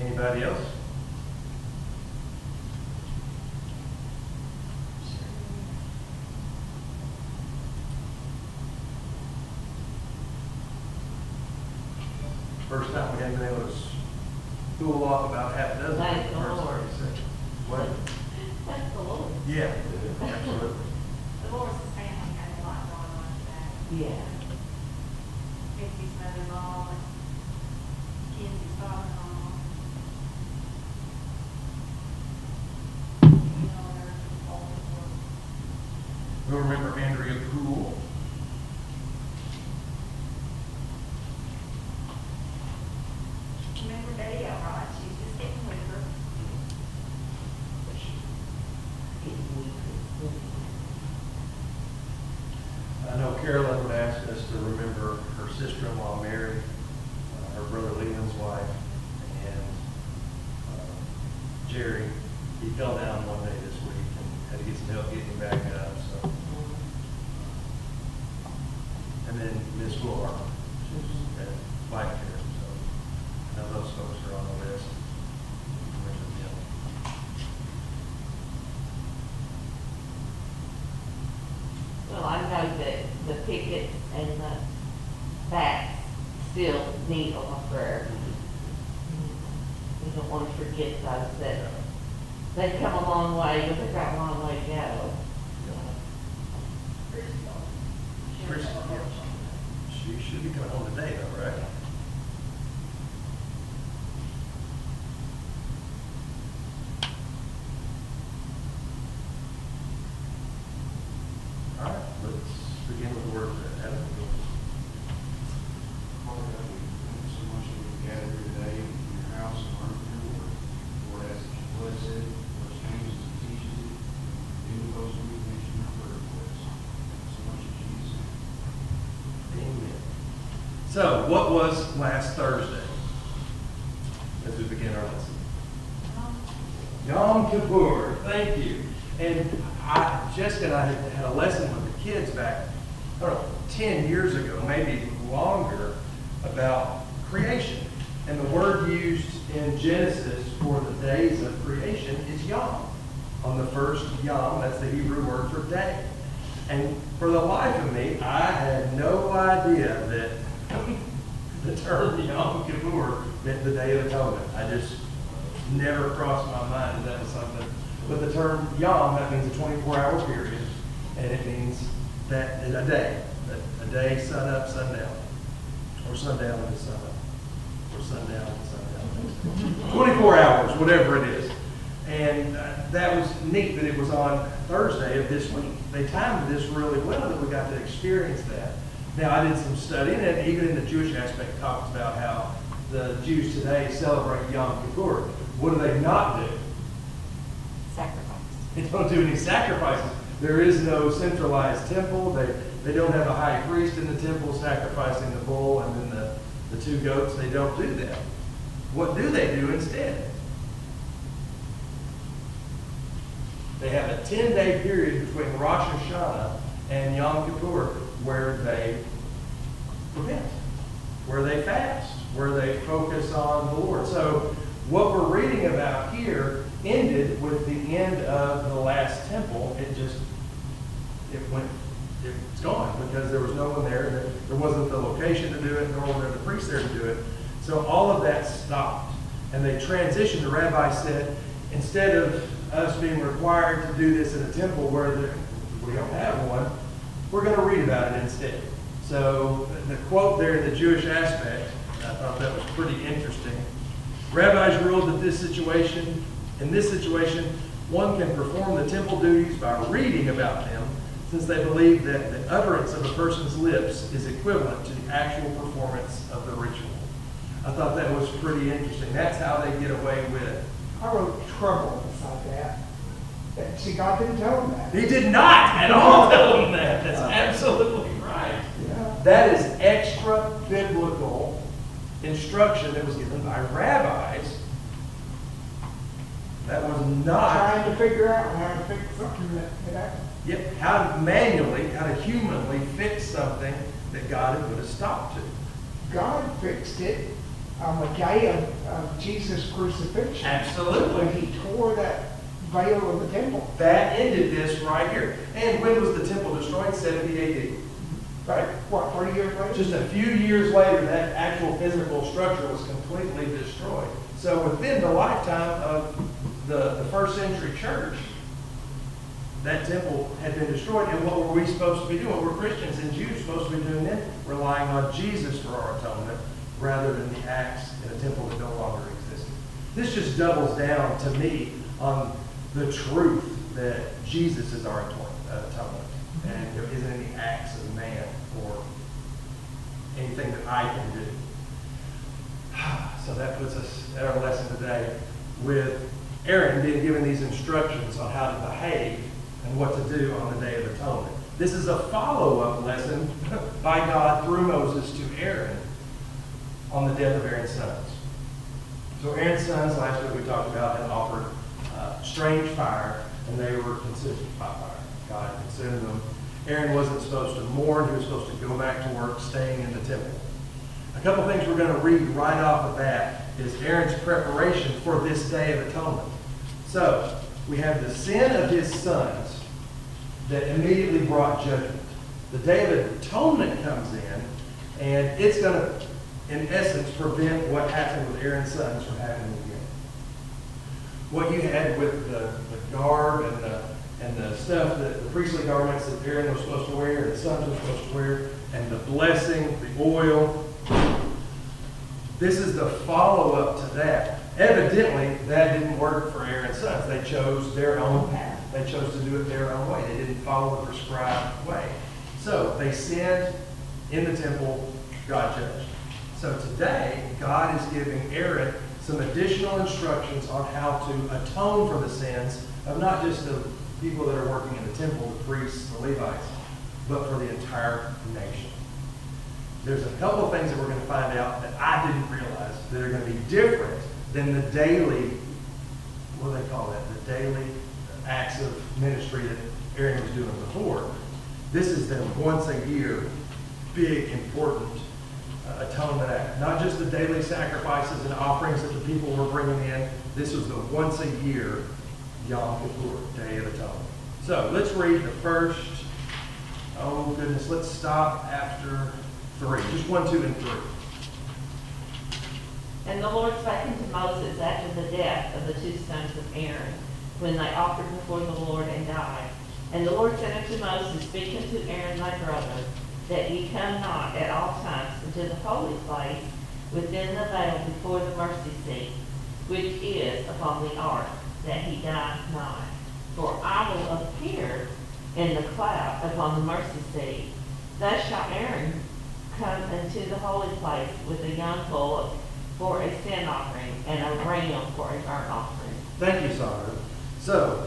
Anybody else? First time we haven't been able to school off about half a dozen. Thank the First Lord. What? That's the Lord. Yeah, absolutely. The Morris family had a lot going on today. Yeah. Vicky's mother-in-law and Kenzie's father-in-law. You know, they're all for We'll remember Andrea Poole. remember Betty Elrod, she's just getting with her. I know Carolyn would ask us to remember her sister-in-law Mary, her brother Leland's wife, and Jerry. He fell down one day this week and had to get some help getting him back up. So, and then Miss Laura, she's at Life Care. So I know those folks are on the list. Remember them. Well, I know that the pickets and the bats still need a lot of prayer. We don't want to forget those that, they've come a long way, but they've got a long way to go. Christy, yeah. She should be coming home today though, right? All right, let's begin with the word for Adam. Father God, we thank you so much that we've gathered here today in your house and learned from your word. Lord, I ask that you bless it, bless James as he teaches it, be with those who we've mentioned in our prayer requests. Thank you so much in Jesus' name. Amen. So, what was last Thursday? As we begin our lesson. Yom Kippur. Thank you. And Jessica and I had a lesson with the kids back, I don't know, 10 years ago, maybe longer, about creation. And the word used in Genesis for the days of creation is Yom. On the first Yom, that's the Hebrew word for day. And for the life of me, I had no idea that the term Yom Kippur meant the Day of Atonement. I just never crossed my mind that was something. But the term Yom, that means a 24-hour period, and it means that a day. A day, sun up, sundown. Or sundown to sun up. Or sundown to sundown. 24 hours, whatever it is. And that was neat that it was on Thursday of this week. They timed this really well that we got to experience that. Now, I did some studying, and even in the Jewish aspect, it talks about how the Jews today celebrate Yom Kippur. What do they not do? Sacrifice. They don't do any sacrifices. There is no centralized temple. They don't have a high priest in the temple sacrificing the bull and then the two goats. They don't do that. What do they do instead? They have a 10-day period between Rosh Hashanah and Yom Kippur where they repent, where they fast, where they focus on the Lord. So what we're reading about here ended with the end of the last temple. It's gone because there was no one there. There wasn't the location to do it, nor were there the priests there to do it. So all of that stopped. And they transitioned. The rabbi said, instead of us being required to do this in a temple where we don't have one, we're going to read about it instead. So the quote there in the Jewish aspect, I thought that was pretty interesting. Rabbis ruled that in this situation, one can perform the temple duties by reading about them, since they believe that the utterance of a person's lips is equivalent to the actual performance of the ritual. I thought that was pretty interesting. That's how they get away with it. I wrote trouble beside that. See, God didn't tell him that. He did not at all tell them that. That's absolutely right. Yeah. That is extra biblical instruction that was given by rabbis. That was not. Trying to figure out how to fix something that happened. Yep, how to humanly fix something that God had put a stop to. God fixed it on the day of Jesus' crucifixion. Absolutely. When he tore that veil of the temple. That ended this right here. And when was the temple destroyed? 70 AD. Right. What, 40 years later? Just a few years later, that actual physical structure was completely destroyed. So within the lifetime of the first century church, that temple had been destroyed. And what were we supposed to be doing? What were Christians and Jews supposed to be doing then? Relying on Jesus for our atonement rather than the acts in a temple that no longer existed. This just doubles down to me on the truth that Jesus is our atonement. And there isn't any acts of man or anything that I can do. So that puts us at our lesson today with Aaron being given these instructions on how to behave and what to do on the Day of Atonement. This is a follow-up lesson by God through Moses to Aaron on the death of Aaron's sons. So Aaron's sons, last week we talked about, had offered strange fire, and they were consumed by fire. God consumed them. Aaron wasn't supposed to mourn. He was supposed to go back to work, staying in the temple. A couple things we're going to read right off of that is Aaron's preparation for this Day of Atonement. So, we have the sin of his sons that immediately brought judgment. The Day of Atonement comes in, and it's going to, in essence, prevent what happened with Aaron's sons from happening again. What you had with the garb and the stuff, the priestly garments that Aaron was supposed to wear, and the sons were supposed to wear, and the blessing, the oil. This is the follow-up to that. Evidently, that didn't work for Aaron's sons. They chose their own path. They chose to do it their own way. They didn't follow the prescribed way. So, they sinned in the temple. God judged. So today, God is giving Aaron some additional instructions on how to atone for the sins of not just the people that are working in the temple, the priests, the Levites, but for the entire nation. There's a couple of things that we're going to find out that I didn't realize that are going to be different than the daily, what do they call that? The daily acts of ministry that Aaron was doing before. This is the once a year, big, important atonement act. Not just the daily sacrifices and offerings that the people were bringing in. This was the once a year Yom Kippur, Day of Atonement. So let's read the first, oh goodness, let's stop after 3. Just 1, 2, and 3. And the Lord spake unto Moses after the death of the 2 sons of Aaron, when they offered before the Lord and died. And the Lord said unto Moses, Speak unto Aaron thy brother, that ye come not at all times into the holy place within the veil before the mercy seat, which is upon the ark, that he die not. For I will appear in the cloud upon the mercy seat. Thus shall Aaron come into the holy place with a young bull for a sin offering and a ram for a burnt offering. Thank you, Sandra. So,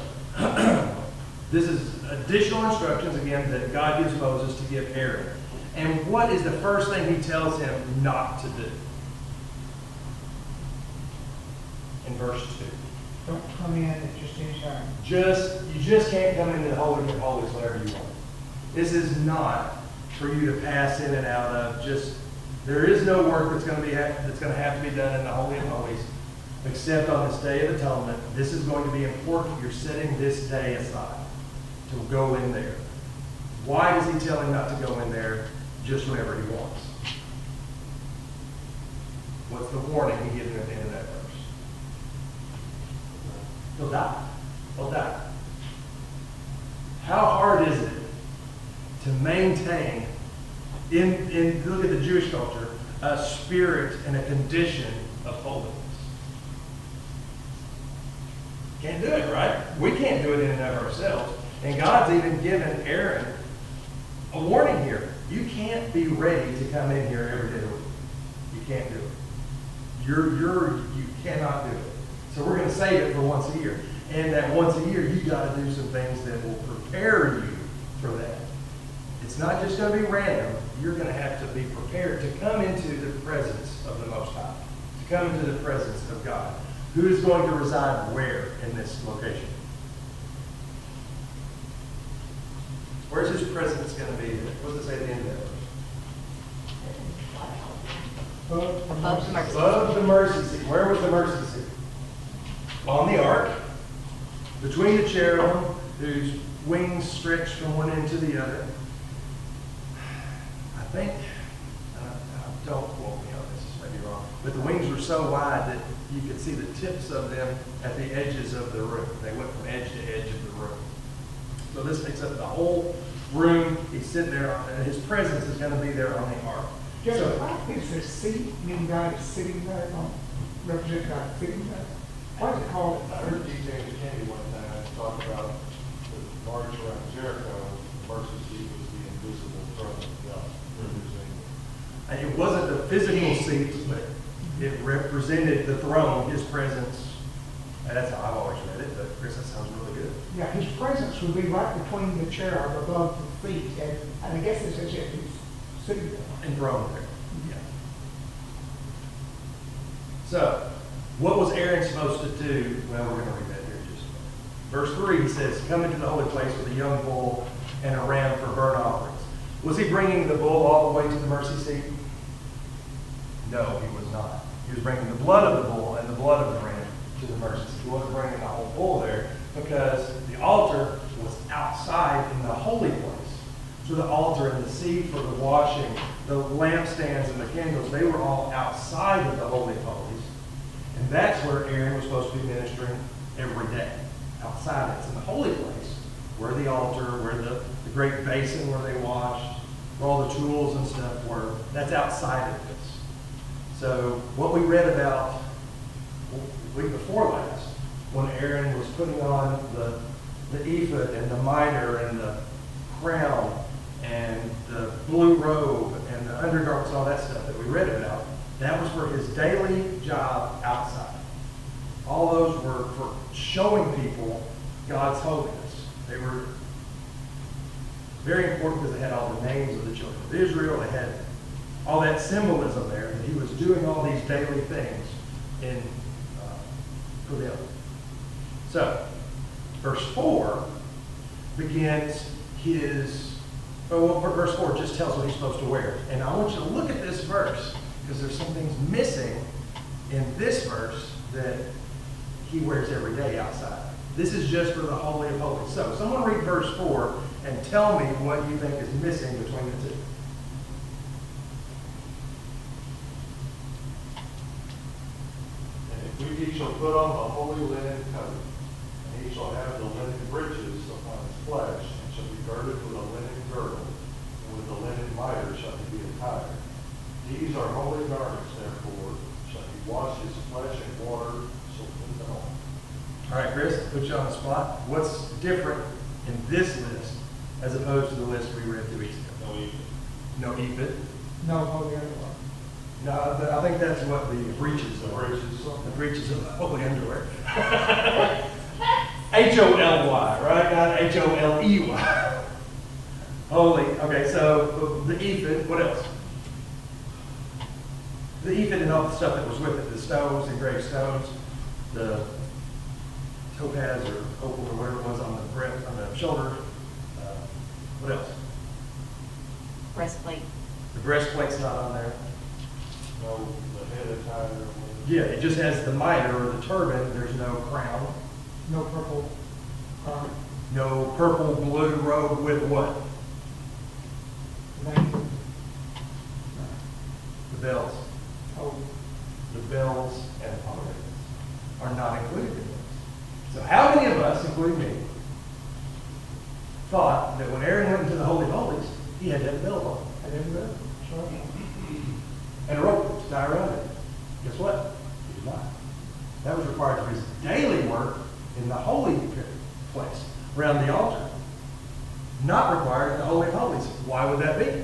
this is additional instructions, again, that God gives Moses to give Aaron. And what is the first thing he tells him not to do? In verse 2. Don't come in at just any time. You just can't come into the Holy of Holies whenever you want. This is not for you to pass in and out of. There is no work that's going to have to be done in the Holy of Holies except on this Day of Atonement. This is going to be important. You're setting this day aside to go in there. Why does he tell him not to go in there just whenever he wants? What's the warning he gives him at the end of that verse? He'll die. He'll die. How hard is it to maintain, look at the Jewish culture, a spirit and a condition of holiness? Can't do it, right? We can't do it in and of ourselves. And God's even given Aaron a warning here. You can't be ready to come in here every day of the week. You can't do it. You cannot do it. So we're going to save it for once a year. And that once a year, you got to do some things that will prepare you for that. It's not just going to be random. You're going to have to be prepared to come into the presence of the Most High, to come into the presence of God. Who is going to reside where in this location? Where's his presence going to be? What does it say at the end of that verse? Above the mercy. Above the mercy seat. Where was the mercy seat? On the ark, between the cherubim, whose wings stretched from one end to the other. I think, don't quote me on this, this may be wrong, but the wings were so wide that you could see the tips of them at the edges of the room. They went from edge to edge of the room. So this takes up the whole room. He's sitting there, and his presence is going to be there on the ark. Just So, like is there seat, meaning God is sitting there, represent God sitting there? Why is it called? I heard DJ McKinney one time talk about the march around Jericho, the mercy seat was the invisible throne of God, representing. and it wasn't the physical seat, but it represented the throne, his presence. And that's how I've always read it, but Chris, that sounds really good. Yeah, his presence would be right between the cherub above the feet, and I guess it's as if he's sitting there. Enthroned there. Yeah. So, what was Aaron supposed to do? Well, we're going to read that here in just a minute. Verse 3, he says, come into the holy place with a young bull and a ram for burnt offerings. Was he bringing the bull all the way to the mercy seat? No, he was not. He was bringing the blood of the bull and the blood of the ram to the mercy seat. He wasn't bringing the whole bull there because the altar was outside in the holy place. So the altar and the seat for the washing, the lampstands and the candles, they were all outside of the Holy of Holies. And that's where Aaron was supposed to be ministering every day. Outside, it's in the holy place, where the altar, where the great basin where they washed, where all the tools and stuff were. That's outside of this. So what we read about the week before last, when Aaron was putting on the ephod and the mitre and the crown and the blue robe and the undergarments and all that stuff that we read about, that was for his daily job outside. All those were for showing people God's holiness. They were very important because they had all the names of the children of Israel. They had all that symbolism there, that he was doing all these daily things for them. So, verse 4 begins verse 4 just tells what he's supposed to wear. And I want you to look at this verse, because there's some things missing in this verse that he wears every day outside. This is just for the Holy of Holies. So, someone read verse 4 and tell me what you think is missing between the two. And he shall put on the holy linen coat, and he shall have the linen breeches upon his flesh, and shall be girded with a linen girdle, and with the linen mitre shall he be attired. These are holy garments, therefore shall he wash his flesh in water, so put them on. All right, Chris, put you on the spot. What's different in this list as opposed to the list we read 2 weeks ago? No ephod. No ephod. No, holy underwear. No, I think that's what the breeches are. Breeches. The breeches of the holy underwear. H-O-L-Y, right? Not H-O-L-E-Y. Holy. Okay, so the ephod, what else? The ephod and all the stuff that was with it, the stones, the engraved stones, the topaz or opal or whatever it was on the shoulder. What else? Breastplate. The breastplate's not on there. No, the head attire. Yeah, it just has the mitre or the turban. There's no crown. No purple garment. No purple blue robe with what? Name. The bells. Oh, The bells and pomegranates are not included in this. So how many of us, including me, thought that when Aaron went into the Holy of Holies, he had to have a belt on I didn't know. Sure. and a rope to tie around it? Guess what? He did not. That was required for his daily work in the holy place, around the altar. Not required in the Holy of Holies. Why would that be?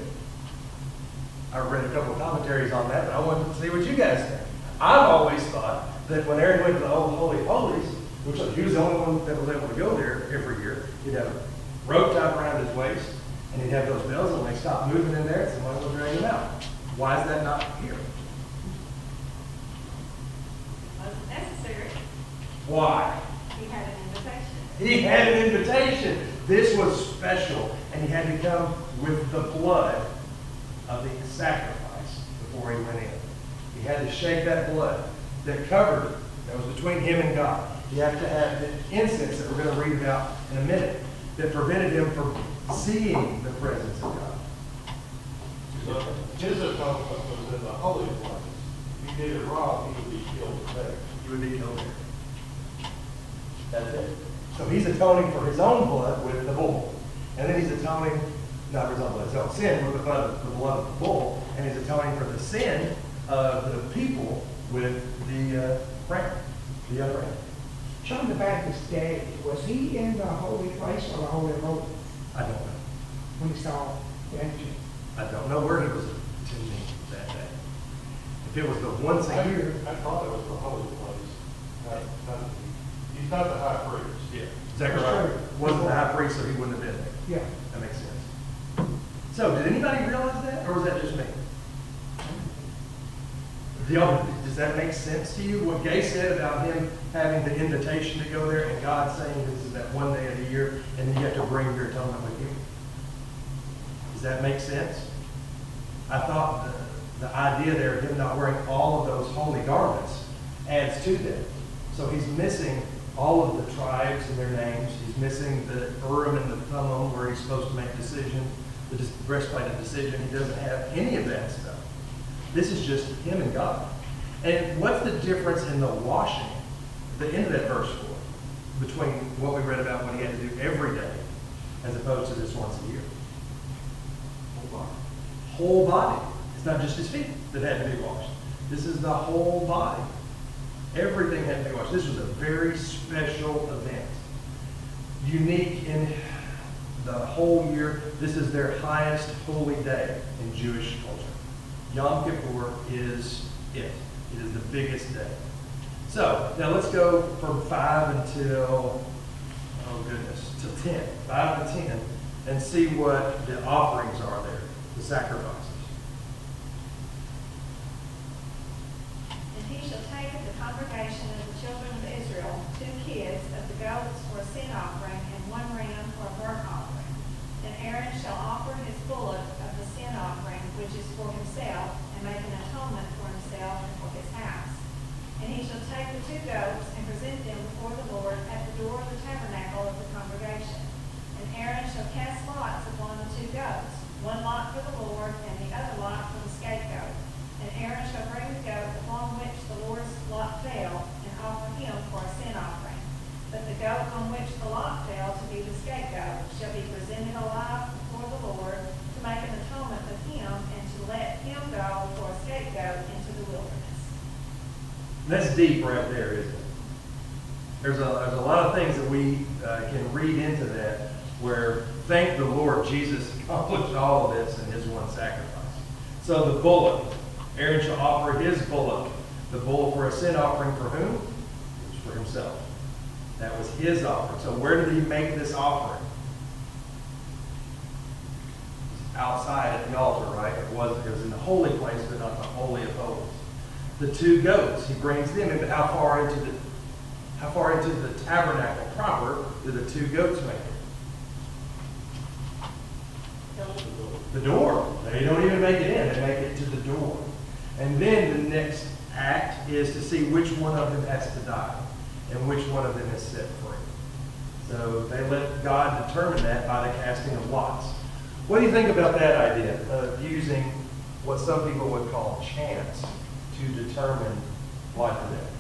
I read a couple of commentaries on that, but I wanted to see what you guys think. I've always thought that when Aaron went to the Holy of Holies, which he was the only one that was able to go there every year, he'd have a rope tied around his waist, and he'd have those bells, and when they stopped moving in there, someone would drag him out. Why is that not here? Wasn't necessary. Why? He had an invitation. He had an invitation. This was special, and he had to come with the blood of the sacrifice before he went in. He had to shake that blood that covered it, that was between him and God. You have to have the incense that we're going to read about in a minute that prevented him from seeing the presence of God. So his atonement was in the holy place. If he did it wrong, he would be killed there. You would be killed there. That's it. So he's atoning for his own blood with the bull. And then he's atoning, not for his own blood, his own sin with the blood of the bull. And he's atoning for the sin of the people with the ram, the young ram. John the Baptist's day, was he in the holy place or the holy of holies I don't know. when he saw the angel? I don't know where he was attending that day. If it was the once a year. I thought it was the holy place. He's not the high priest. Yeah. Zechariah wasn't the high priest, so he wouldn't have been there. Yeah. That makes sense. So, did anybody realize that, or was that just me? Does that make sense to you? What Gay said about him having the invitation to go there and God saying this is that one day of the year and then you have to bring your atonement with you? Does that make sense? I thought the idea there of him not wearing all of those holy garments adds to that. So he's missing all of the tribes and their names. He's missing the Urim and the Thummim where he's supposed to make decisions, the breastplate of decision. He doesn't have any of that stuff. This is just him and God. And what's the difference in the washing, the end of that verse 4, between what we read about when he had to do every day as opposed to this once a year? Whole body. It's not just his feet that had to be washed. This is the whole body. Everything had to be washed. This was a very special event. Unique in the whole year. This is their highest holy day in Jewish culture. Yom Kippur is it. It is the biggest day. So, now let's go from 5 until, oh goodness, to 10. 5 to 10, and see what the offerings are there, the sacrifices. And he shall take of the congregation of the children of Israel 2 kids of the goats for a sin offering, and 1 ram for a burnt offering. And Aaron shall offer his bullock of the sin offering, which is for himself, and make an atonement for himself and for his house. And he shall take the 2 goats and present them before the Lord at the door of the tabernacle of the congregation. And Aaron shall cast lots upon the 2 goats, 1 lot for the Lord, and the other lot for the scapegoat. And Aaron shall bring the goat upon which the Lord's lot fell, and offer him for a sin offering. But the goat on which the lot fell to be the scapegoat shall be presented alive before the Lord to make an atonement with him, and to let him go for a scapegoat into the wilderness. That's deep right there, isn't it? There's a lot of things that we can read into that where, thank the Lord, Jesus accomplished all of this in his one sacrifice. So the bullock, Aaron shall offer his bullock, the bull for a sin offering for whom? It was for himself. That was his offering. So where did he make this offering? Outside at the altar, right? It was in the holy place, but not the holy of holies. The 2 goats, he brings them in, but how far into the tabernacle proper do the 2 goats make it? The door. They don't even make it in, they make it to the door. And then the next act is to see which one of them has to die and which one of them is set free. So they let God determine that by the casting of lots. What do you think about that idea of using what some people would call chance to determine life or death?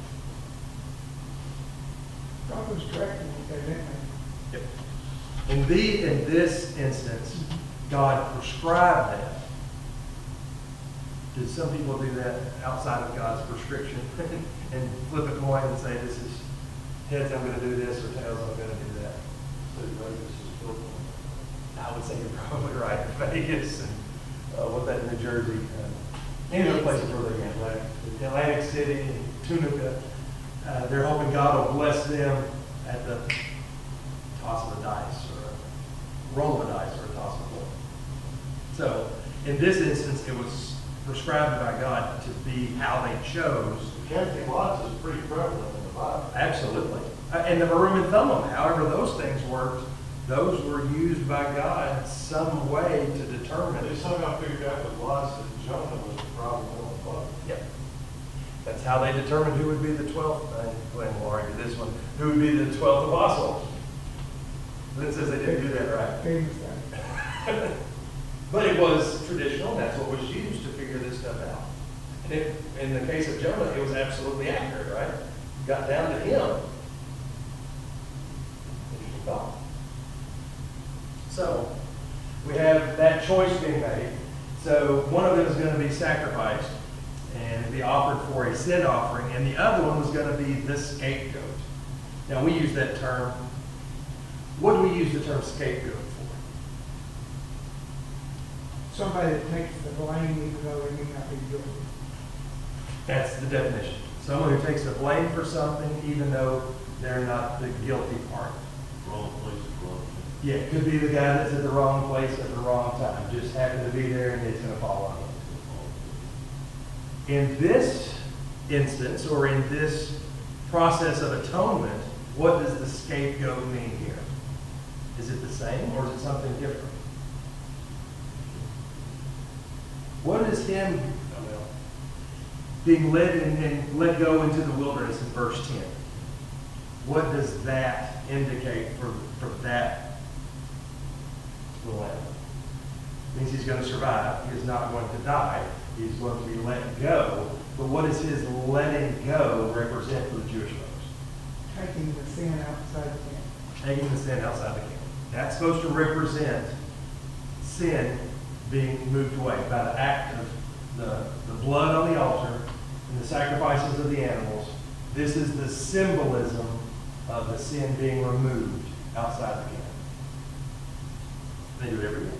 God was directing what they meant. Yep. In this instance, God prescribed that. Did some people do that outside of God's prescription and flip a coin and say, this is heads, I'm going to do this, or tails, I'm going to do that? So Vegas is built on I would say you're probably right. Vegas and what's that, New Jersey, any other places where they can, Atlantic City, and Tunica. They're hoping God will bless them at the toss of a dice, or a roll of a dice, or a toss of a coin. So in this instance, it was prescribed by God to be how they chose. Casting lots is pretty prevalent in the Bible. Absolutely. And the Urim and Thummim, however those things worked, those were used by God some way to determine. They somehow figured out with lots that Jonah was the problem on the flood. Yep. That's how they determined who would be the 12th, Glenn will argue this one, who would be the 12th apostle. Lynn says they didn't do that right. Famous guy. But it was traditional, and that's what was used to figure this stuff out. And in the case of Jonah, it was absolutely accurate, right? Got down to him. Interesting thought. So, we have that choice being made. So, one of them is going to be sacrificed and be offered for a sin offering, and the other one was going to be the scapegoat. Now, we use that term. What do we use the term scapegoat for? Somebody that takes the blame even though they may not be guilty. That's the definition. Someone who takes the blame for something even though they're not the guilty party. Wrong place, wrong time. Yeah, it could be the guy that's at the wrong place at the wrong time, just happened to be there and it's going to fall on him. In this instance, or in this process of atonement, what does the scapegoat mean here? Is it the same or is it something different? What is him being led and let go into the wilderness in verse 10? What does that indicate for that little animal? It means he's going to survive. He is not going to die. He's going to be let go. But what does his letting go represent for the Jewish folks? Taking the sin outside the camp. Taking the sin outside the camp. That's supposed to represent sin being moved away by the act of the blood on the altar and the sacrifices of the animals. This is the symbolism of the sin being removed outside the camp. They do it every year.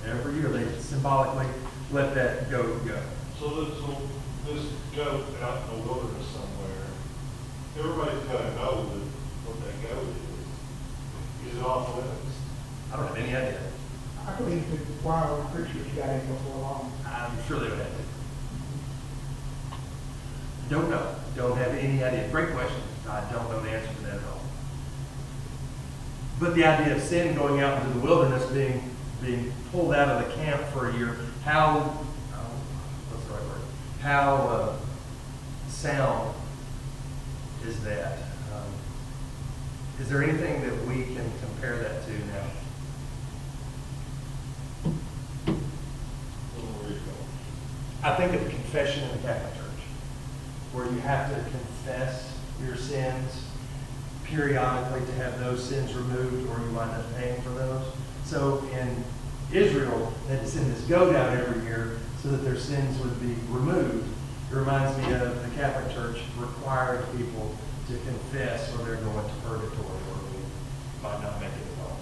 Every year they symbolically let that goat go. So this goat out in the wilderness somewhere, everybody's got to know what that goat is. Is it off limits? I don't have any idea. I believe the wild creatures got in before long. I'm sure they would have to. Don't know. Don't have any idea. Great question. I don't know the answer to that at all. But the idea of sin going out into the wilderness, being pulled out of the camp for a year, how sound is that? Is there anything that we can compare that to now? I think of the confession in the Catholic Church, where you have to confess your sins periodically to have those sins removed, or you wind up paying for those. So in Israel, they had to send this goat out every year so that their sins would be removed. It reminds me of the Catholic Church required people to confess or they're going to purgatory, or we might not make it at all.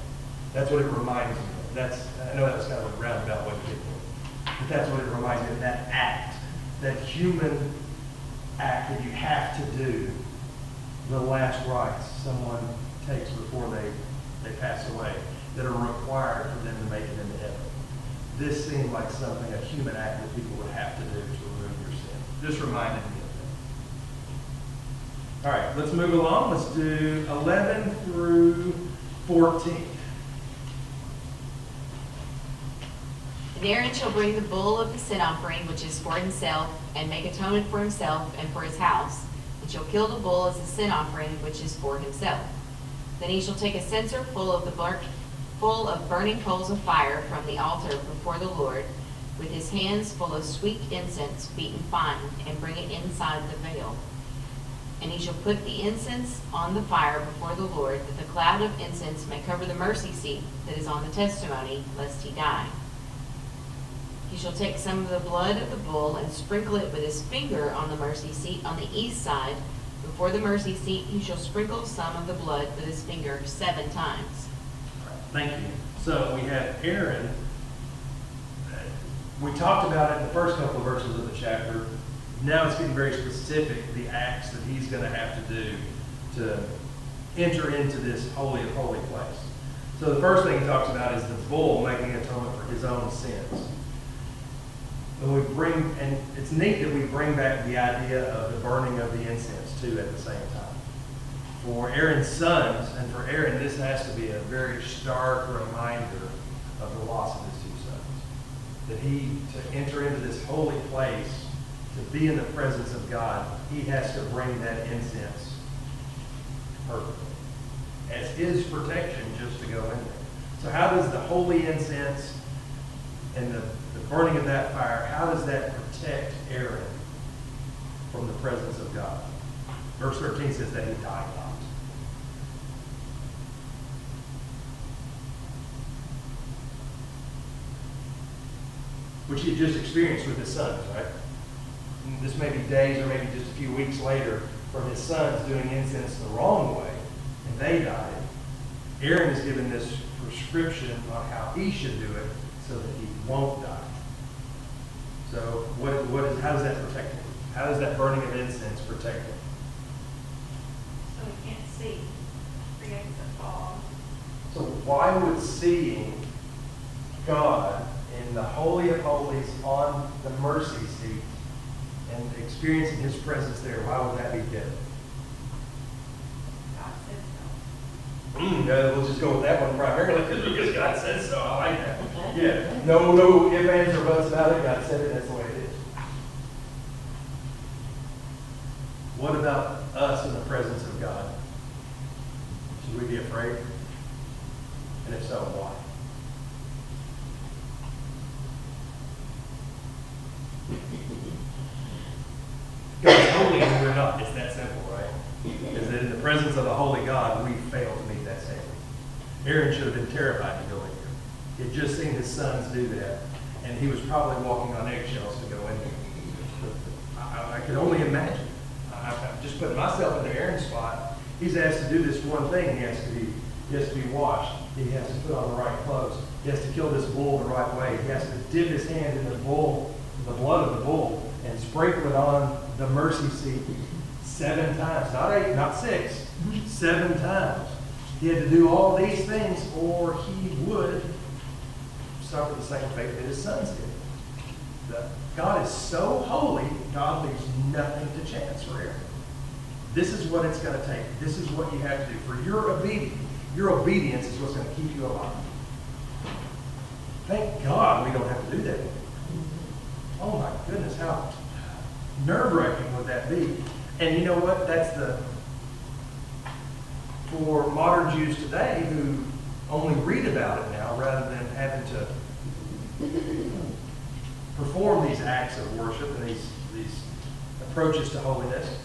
That's what it reminds me of. I know that was kind of a roundabout way to get there. But that's what it reminds me of, that act, that human act that you have to do, the last rites someone takes before they pass away, that are required for them to make it into heaven. This seemed like something, a human act that people would have to do to remove your sin. This reminded me of that. All right, let's move along. Let's do 11 through 14. And Aaron shall bring the bull of the sin offering, which is for himself, and make atonement for himself and for his house, and shall kill the bull as a sin offering, which is for himself. Then he shall take a censer full of burning coals of fire from the altar before the Lord, with his hands full of sweet incense beaten fine, and bring it inside the veil. And he shall put the incense on the fire before the Lord, that the cloud of incense may cover the mercy seat that is on the testimony, lest he die. He shall take some of the blood of the bull and sprinkle it with his finger on the mercy seat on the east side. Before the mercy seat, he shall sprinkle some of the blood with his finger 7 times. Thank you. So we have Aaron. We talked about it in the first couple of verses of the chapter. Now it's getting very specific, the acts that he's going to have to do to enter into this holy of holy place. So the first thing he talks about is the bull making atonement for his own sins. And it's neat that we bring back the idea of the burning of the incense too at the same time. For Aaron's sons, and for Aaron, this has to be a very stark reminder of the loss of his 2 sons. That to enter into this holy place to be in the presence of God, he has to bring that incense perfectly as his protection just to go in there. So how does the holy incense and the burning of that fire, how does that protect Aaron from the presence of God? Verse 13 says that he died not. Which he had just experienced with his sons, right? And this may be days or maybe just a few weeks later from his sons doing incense the wrong way, and they died. Aaron is given this prescription on how he should do it so that he won't die. So how does that protect him? How does that burning of incense protect him? So we can't see, creates a fog. So why would seeing God in the Holy of Holies on the mercy seat and experiencing his presence there, why would that be different? God said so. We'll just go with that one primarily because God said so. I like that. Yeah. No ifs, ands, or buts about it. God said it. That's the way it is. What about us in the presence of God? Should we be afraid? And if so, why? God's holy and we're not. It's that simple, right? Is that in the presence of the holy God, we fail to meet that standard. Aaron should have been terrified to go in here. He had just seen his sons do that, and he was probably walking on eggshells to go in there. I can only imagine. I'm just putting myself in the Aaron spot. He's asked to do this one thing. He has to be washed. He has to put on the right clothes. He has to kill this bull the right way. He has to dip his hand in the blood of the bull, and sprinkle it on the mercy seat 7 times. Not 8, not 6, 7 times. He had to do all these things or he would suffer the same fate that his sons did. God is so holy, God leaves nothing to chance for Aaron. This is what it's going to take. This is what you have to do. For your obedience is what's going to keep you alive. Thank God we don't have to do that anymore. Oh my goodness, how nerve-wracking would that be? And you know what? For modern Jews today who only read about it now rather than having to perform these acts of worship and these approaches to holiness,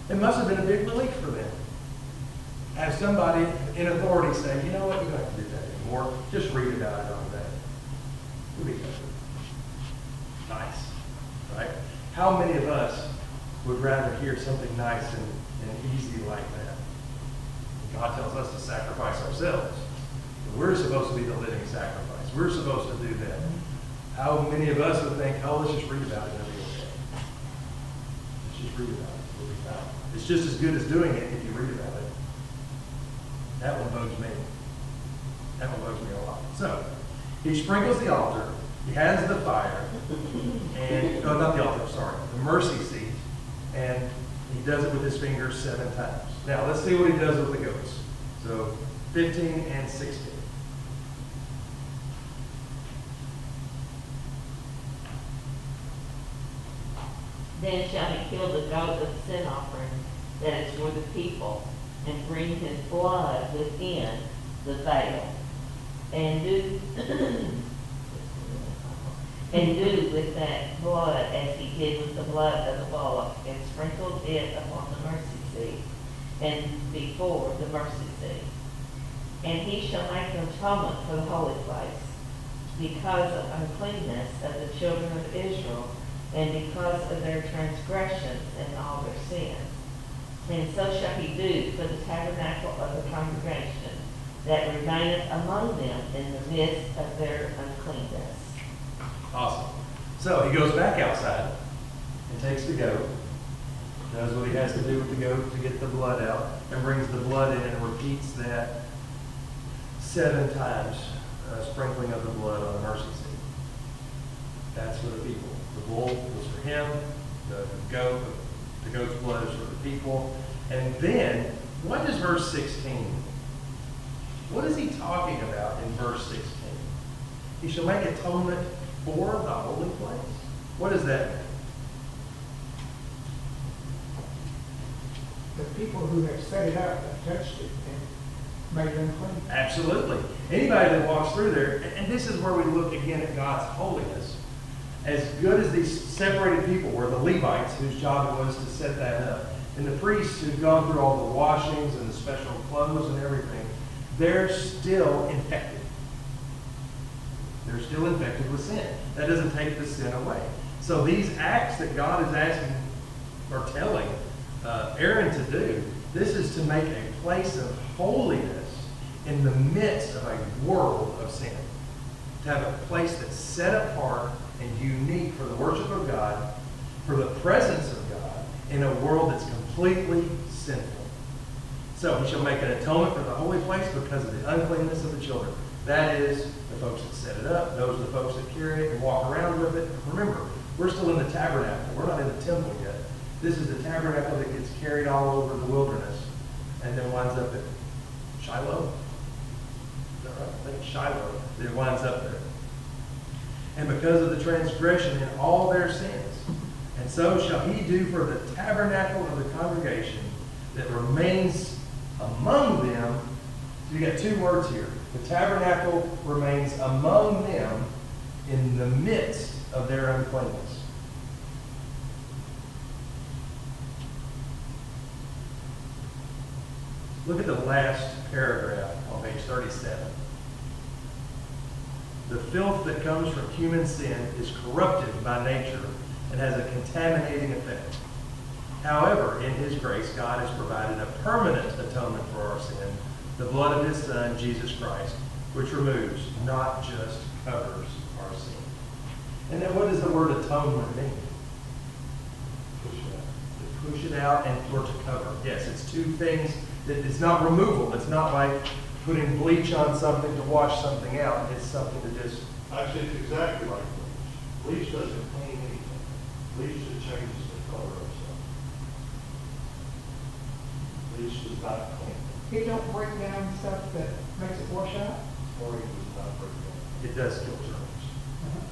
it must have been a big relief for them. Have somebody in authority say, you know what, you don't have to do that anymore. Just read about it on that. It'll be good. Nice. Right? How many of us would rather hear something nice and easy like that? God tells us to sacrifice ourselves. We're supposed to be the living sacrifice. We're supposed to do that. How many of us would think, oh, let's just read about it and it'll be okay. Let's just read about it. It'll be fine. It's just as good as doing it if you read about it. That one bugs me. That one bugs me a lot. So, he sprinkles the altar. He has the fire. And, no, not the altar, sorry. The mercy seat. And he does it with his fingers 7 times. Now, let's see what he does with the goats. So, 15 and 16. Then shall he kill the goat of sin offering that is for the people, and bring his blood within the veil, and do with that blood as he did with the blood of the bullock, and sprinkled it upon the mercy seat, and before the mercy seat. And he shall make an atonement for the holy place, because of uncleanness of the children of Israel, and because of their transgressions and all their sins. And so shall he do for the tabernacle of the congregation that remaineth among them in the midst of their uncleanness. Awesome. So he goes back outside and takes the goat, does what he has to do with the goat to get the blood out, and brings the blood in and repeats that 7 times, sprinkling of the blood on the mercy seat. That's for the people. The bull was for him, the goat's blood is for the people. And then, what is verse 16? What is he talking about in verse 16? He shall make atonement for the holy place. What does that mean? the people who have set it up have touched it and made it unclean. Absolutely. Anybody that walks through there, and this is where we look again at God's holiness. As good as these separated people were, the Levites, whose job it was to set that up, and the priests who've gone through all the washings and the special clothes and everything, they're still infected. They're still infected with sin. That doesn't take the sin away. So these acts that God is asking or telling Aaron to do, this is to make a place of holiness in the midst of a world of sin. To have a place that's set apart and unique for the worship of God, for the presence of God, in a world that's completely sinful. So he shall make an atonement for the holy place because of the uncleanness of the children. That is the folks that set it up. Those are the folks that carry it and walk around with it. Remember, we're still in the tabernacle. We're not in the temple yet. This is the tabernacle that gets carried all over the wilderness and then winds up at Shiloh. Is that right? I think it's Shiloh that it winds up there. And because of the transgression in all their sins. And so shall he do for the tabernacle of the congregation that remains among them. So you got two words here. The tabernacle remains among them in the midst of their uncleanness. Look at the last paragraph on page 37. The filth that comes from human sin is corruptive by nature and has a contaminating effect. However, in his grace, God has provided a permanent atonement for our sin, the blood of his Son, Jesus Christ, which removes, not just covers our sin. And then what does the word atonement mean? Push it out. To push it out and or to cover. Yes, it's two things. That it's not removal. It's not like putting bleach on something to wash something out. It's something to just... Actually, it's exactly like bleach. Bleach doesn't clean anything. Bleach just changes the color of something. Bleach does not clean. It don't break down stuff that makes it wash out. Chlorine does not break down. It does kill germs.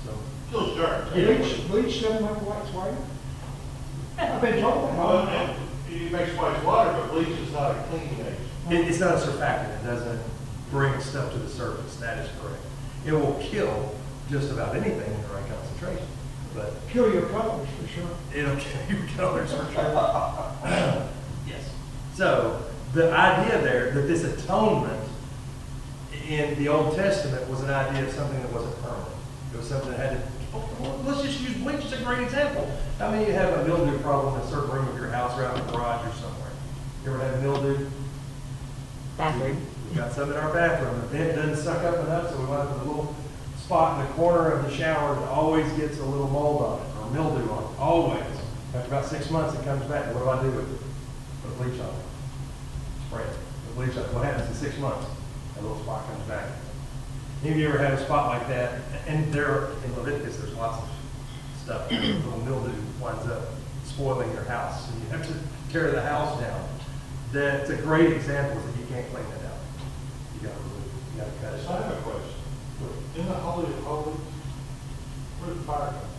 So Kills germs. Yeah. Bleach doesn't make white white. I've been told Well, that. and it makes white water, but bleach is not a cleaning agent. it's not a surfactant. It doesn't bring stuff to the surface. That is correct. It will kill just about anything in the right concentration. But Kill your colors for sure. it'll kill your colors for sure. Yes. So the idea there that this atonement in the Old Testament was an idea of something that wasn't permanent. It was something that had to, well, let's just use bleach as a great example. How many of you have a mildew problem in a certain room of your house or out in the garage or somewhere? You ever had mildew? Bathroom. We've got some in our bathroom. The vent doesn't suck up enough, so we want to put a little spot in the corner of the shower that always gets a little mold on it or mildew on it. Always. After about 6 months, it comes back. What do I do with it? Put bleach on it. Spray it. Put bleach on it. What happens in 6 months? That little spot comes back. Any of you ever had a spot like that? And there, in Leviticus, there's lots of stuff. Little mildew winds up spoiling your house. And you have to tear the house down. That's a great example that you can't clean that out. You gotta remove it. You gotta cut it. So I have a question. In the Holy of Holies, where did the fire come?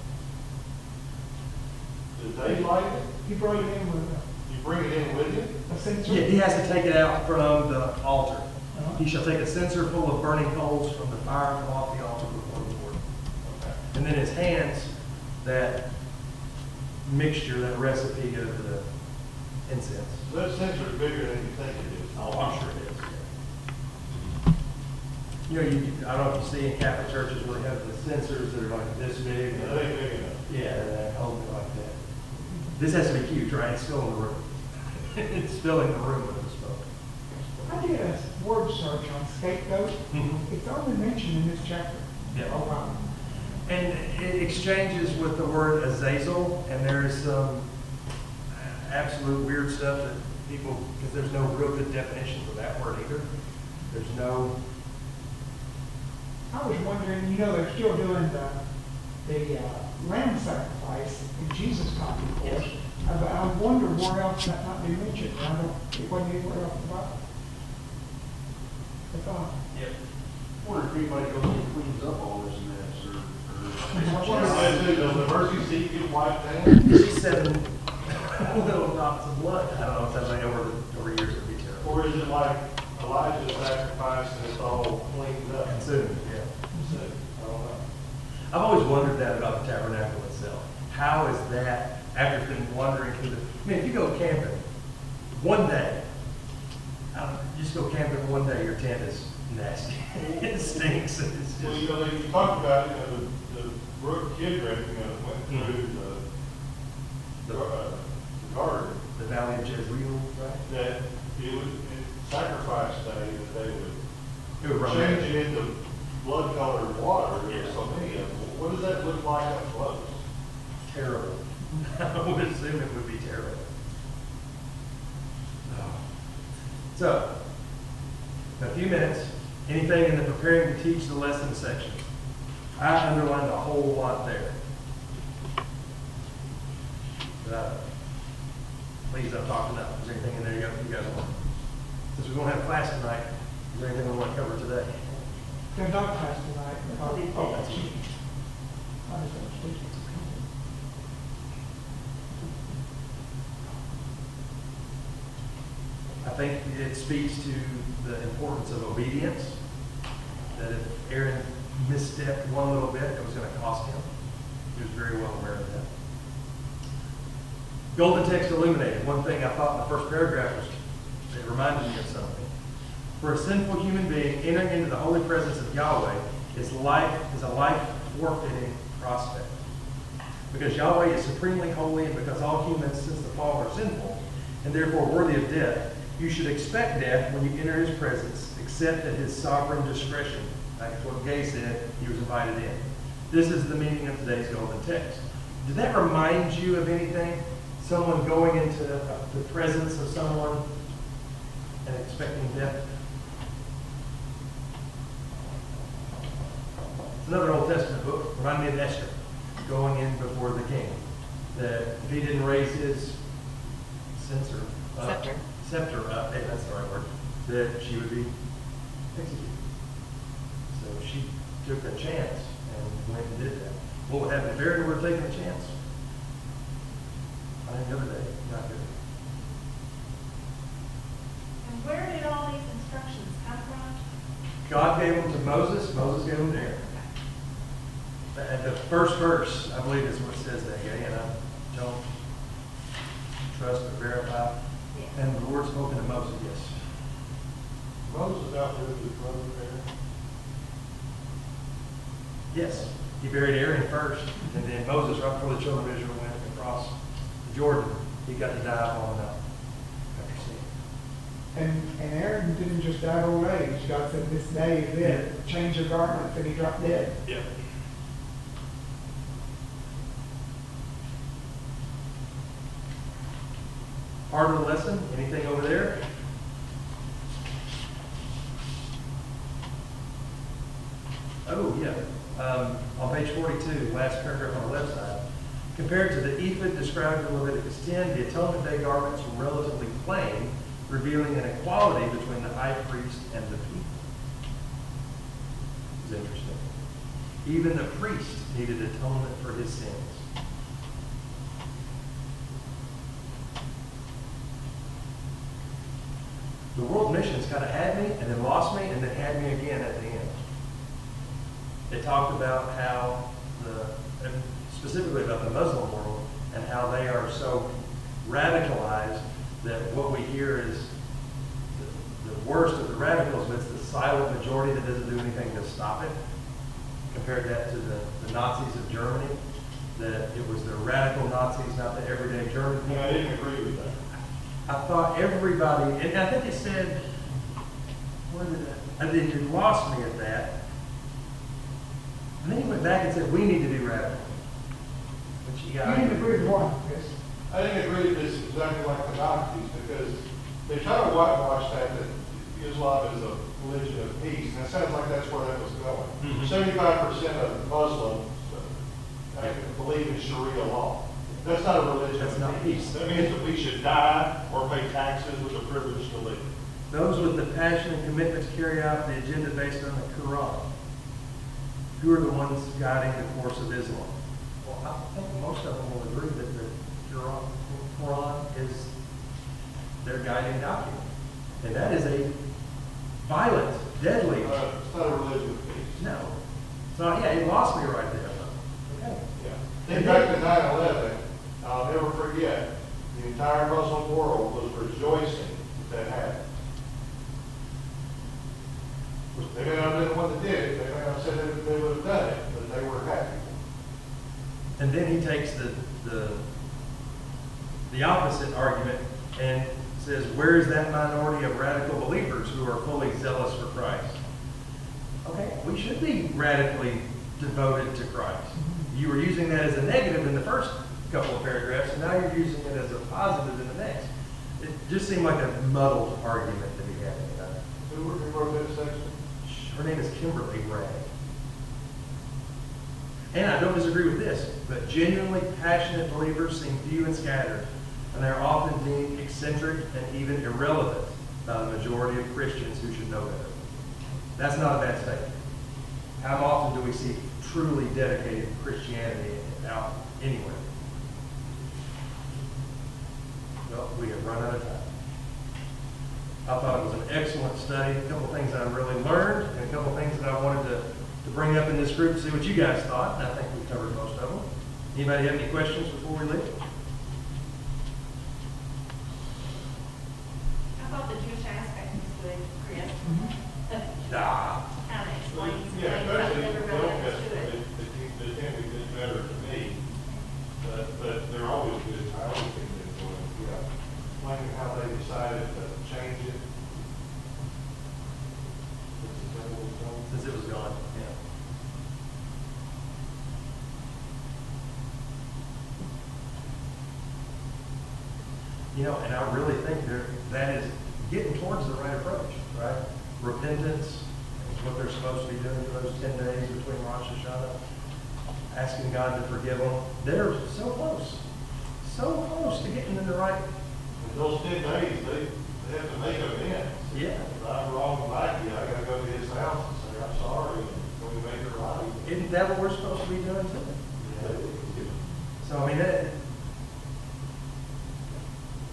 Did they light it? You brought it in with You bring it in with you? a sensor. Yeah, he has to take it out from the altar. Uh-huh. He shall take a censer full of burning coals from the fire from off the altar before the Lord. Okay. And then his hands, that mixture, that recipe of the incense. So that sensor is bigger than you think it is. Oh, I'm sure it is. You know, I don't know if you see in Catholic churches where they have the censers that are like this big. Yeah, that ain't big enough. Yeah, they hold it like that. This has to be huge, right? It's filling the room. It's filling the room with the smoke. I did a word search on scapegoat. Mhm. It's only mentioned in this chapter. Yeah. Oh, wow. And it exchanges with the word Azazel, and there's some absolute weird stuff that people, because there's no real good definition for that word either. There's no, I was wondering, you know, they're still doing the lamb sacrifice in Jesus copied for us. Yes. I wonder where else that might be mentioned. I don't, it wasn't anywhere else in the Bible. I thought. yep. I wonder if anybody goes and cleans up all this mess, or Does the mercy seat get wiped down? She said, little drops of blood. I don't know, it sounds like over years it'd be terrible. Or is it like Elijah's sacrifice and it's all cleaned up? Consumed, yeah. So, I don't know. I've always wondered that about the tabernacle itself. How is that, after it's been wandering through I mean, if you go camping one day, you just go camping one day, your tent is nasty. It stinks. And it's Well, just, you know, you talked about, the Brook Kid went through the garden, the Valley of Jezreel, right? that it was sacrifice day, that they would It would run change red. it into blood-colored water. There were Yeah. so many of them. What does that look like up close? Terrible. I would assume it would be terrible. So, in a few minutes, anything in the preparing to teach the lesson section. I underlined a whole lot there. Please don't talk enough. Is there anything in there you guys want? Since we won't have class tonight, is there anything we want to cover today? There's not class tonight. Oh, that's excuse me. I misunderstood you. I think it speaks to the importance of obedience, that if Aaron misstepped one little bit, it was going to cost him. He was very well aware of that. Golden text illuminated. One thing I thought in the first paragraph was, it reminded me of something. For a sinful human being, entering into the holy presence of Yahweh is a life forfeiting prospect. Because Yahweh is supremely holy, and because all humans since the fall are sinful, and therefore worthy of death, you should expect death when you enter his presence, except at his sovereign discretion. That's what Gay said, he was invited in. This is the meaning of today's golden text. Did that remind you of anything? Someone going into the presence of someone and expecting death? It's another Old Testament book. Reminded me of Esther going in before the king. That if he didn't raise his scepter up, hey, that's the right word, that she would be executed. So she took a chance and went and did that. What would happen if Aaron would have taken a chance? I think the other day, not good. And where did all these instructions come from? God gave them to Moses, Moses gave them to Aaron. And the first verse, I believe, is what says that, yeah, and I don't trust but verify. And the Lord spoken to Moses, yes. Moses outlived his brother Aaron. Yes, he buried Aaron first, and then Moses, right before the children of Israel went across the Jordan, he got to die on after sin. And Aaron didn't just die of old age. God said, this day is it. Change your garments, and he dropped dead. Yep. Part of the lesson, anything over there? Oh, yeah. On page 42, last paragraph on the left side. Compared to the ephod described in Leviticus 10, the Atonement Day garments were relatively plain, revealing an equality between the high priest and the people. It's interesting. Even the priest needed atonement for his sins. The world missions kind of had me, and then lost me, and then had me again at the end. They talked about how and specifically about the Muslim world, and how they are so radicalized that what we hear is the worst of the radicals, but it's the silent majority that doesn't do anything to stop it. Compared that to the Nazis of Germany, that it was the radical Nazis, not the everyday German people. And I didn't agree with that. I thought everybody, and I think it said, where did that, and then you lost me at that. And then he went back and said, we need to be radical. Which, You yeah, didn't agree with what, Chris? I didn't agree with this exactly like the Nazis, because they try to whitewash that Islam is a religion of peace, and it sounds like that's where that was going. Mhm. 75% of Muslims believe in Sharia law. That's not a religion That's of not peace. That means that we should die or pay taxes with a privilege to live. those with the passion and commitment to carry out the agenda based on the Quran, who are the ones guiding the course of Islam? Well, I think most of them will agree that the Quran Quran is their guiding document. And that is a violent, deadly, It's not a religion of peace. no. So, yeah, it lost me right there. Okay. Yeah. Think back to 9/11, I'll never forget, the entire Muslim world was rejoicing that happened. They may not have been the one that did it, they may not have said that they would have done it, but they were happy. And then he takes the opposite argument and says, where is that minority of radical believers who are fully zealous for Christ? Okay, we should be radically devoted to Christ. You were using that as a negative in the first couple of paragraphs, and now you're using it as a positive in the next. It just seemed like a muddled argument that he had. Who wrote that section? Her name is Kimberly Ray. And I don't disagree with this, but genuinely passionate believers seem few and scattered, and they are often deemed eccentric and even irrelevant by the majority of Christians who should know better. That's not a bad statement. How often do we see truly dedicated Christianity out anywhere? Well, we have run out of time. I thought it was an excellent study, a couple of things that I really learned, and a couple of things that I wanted to bring up in this group, see what you guys thought, and I think we covered most of them. Anybody have any questions before we leave? I thought the Jewish aspect was good, Chris. Nah. Kind of explains some Yeah, things I've especially never the really Old understood. Testament, they tend to get better to me, but they're always good, I always think they're good, yeah. Explaining how they decided to change it. Since it was gone, yeah. You know, and I really think that is getting towards the right approach, right? Repentance is what they're supposed to be doing for those 10 days between Rosh Hashanah, asking God to forgive them. They're so close to getting in the right. In those 10 days, they have to make amends. Yeah. If I'm wrong like you, I gotta go to his house and say, I'm sorry, and go make it right. Isn't that what we're supposed to be doing too? Yeah. So, I mean, that,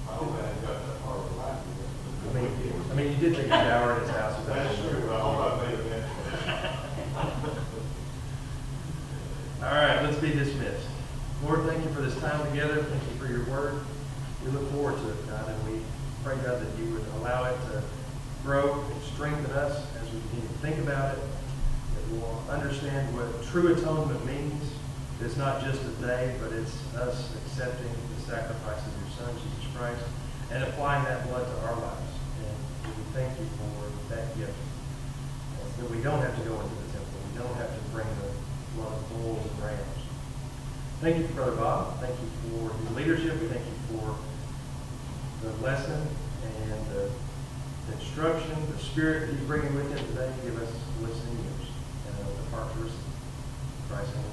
I hope I haven't got that far of life. I mean, you did take a shower at his house. That's true, but I hope I made amends. All right, let's be dismissed. Lord, thank you for this time together. Thank you for your word. We look forward to it, God, and we pray, God, that you would allow it to grow and strengthen us as we continue to think about it, that we'll understand what true atonement means. It's not just a day, but it's us accepting the sacrifice of your Son, Jesus Christ, and applying that blood to our lives. And we thank you for that gift. That we don't have to go into the temple. We don't have to bring the blood of bulls and rams. Thank you for Brother Bob. Thank you for his leadership. We thank you for the lesson and the instruction, the spirit that he's bringing with him today. Give us listening ears and the heart to receive. Christ's name.